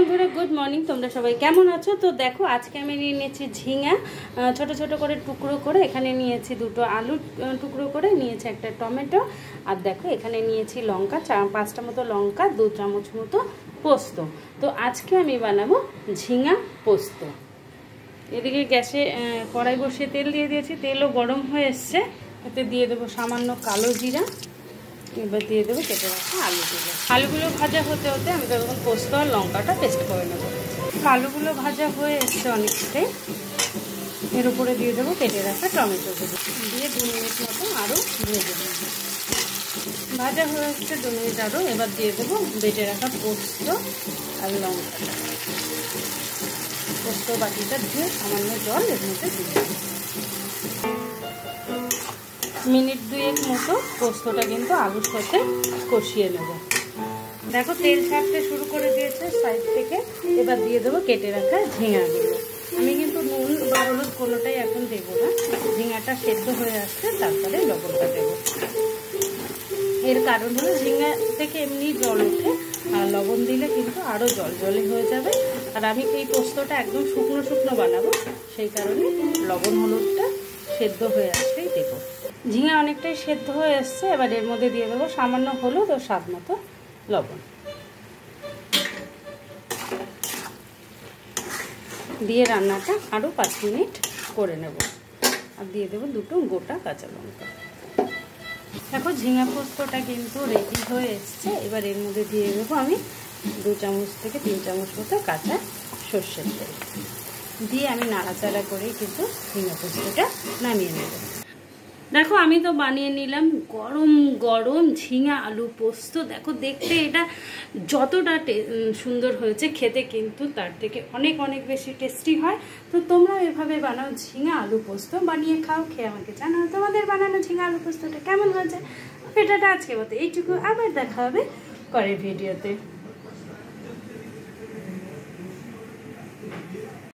বন্ধুরা, good morning. তোমরা সবাই কেমন আছো? তো দেখো, আজকে আমি নিয়ে নিয়েছি ঝিঙা ছোট ছোট করে টুকরো করে। এখানে নিয়েছি দুটো আলু টুকরো করে, নিয়েছি একটা টমেটো, আর দেখো এখানে নিয়েছি লঙ্কা 5টা মতো লঙ্কা, 2 চামচ মতো পোস্ত। তো আজকে আমি বানাবো ঝিঙা পোস্ত। এদিকে গ্যাসে কড়াই বসিয়ে তেল দিয়ে দিয়েছি, তেলও গরম হয়ে এসছে। এতে দিয়ে দেবো সামান্য কালো জিরা, এবার দিয়ে দেবো কেটে রাখা আলুগুলো। আলুগুলো ভাজা হতে হতে আমি তখন পোস্ত আর লঙ্কাটা পেস্ট করে নেবো। আলুগুলো ভাজা হয়ে এসছে অনেকটাই। এর উপরে দিয়ে দেবো কেটে রাখা টমেটোগুলো, দিয়ে 2 মিনিট মতো আরও ভেজে দেবো। ভাজা হয়ে এসছে 2 মিনিট আরও। এবার দিয়ে দেবো বেটে রাখা পোস্ত আর লঙ্কাটা। পোস্ত বাটিটা ধুয়ে সামান্য জল এর মধ্যে দিয়ে দেবো। মিনিট 2 মতো পোস্তটা কিন্তু আলুর সাথে কষিয়ে নেব। দেখো তেল ছাড়তে শুরু করে দিয়েছে সাইড থেকে। এবার দিয়ে দেবো কেটে রাখা ঝিঙাগুলো। আমি কিন্তু নুন বা হলুদ কোনোটাই এখন দেবো না, ঝিঙাটা সেদ্ধ হয়ে আসছে তারপরে লবণটা দেবো। এর কারণ হলো ঝিঙা থেকে এমনি জল ওঠে, আর লবণ দিলে কিন্তু আরও জল জলে হয়ে যাবে। আর আমি এই পোস্তটা একদম শুকনো শুকনো বানাবো, সেই কারণে লবণ হলুদটা সেদ্ধ হয়ে আসলেই দেবো। ঝিঙা অনেকটাই সেদ্ধ হয়ে এসছে। এবার এর মধ্যে দিয়ে দেবো সামান্য হলুদ ও স্বাদ মতো লবণ, দিয়ে রান্নাটা আরও 5 মিনিট করে নেব। আর দিয়ে দেবো 2টো গোটা কাঁচা লঙ্কা। দেখো ঝিঙা পোস্তটা কিন্তু রেডি হয়ে এসছে। এবার এর মধ্যে দিয়ে দেবো আমি 2 চামচ থেকে 3 চামচ মতো কাঁচা সর্ষের তেল, দিয়ে আমি নাড়াচাড়া করেই কিন্তু ঝিঙা পোস্তটা নামিয়ে নেব। দেখো আমি তো বানিয়ে নিলাম গরম গরম ঝিঙা আলু পোস্ত। দেখো দেখতে এটা যতটা সুন্দর হয়েছে, খেতে কিন্তু তার থেকে অনেক অনেক বেশি টেস্টি হয়। তো তোমরা এভাবে বানাও ঝিঙা আলু পোস্ত, বানিয়ে খাও, খেয়ে আমাকে জানাও তোমাদের বানানো ঝিঙা আলু পোস্তটা কেমন হয়েছে। ভিডিওটা আজকে মতো এইটুকু, আবার দেখা হবে পরের ভিডিওতে।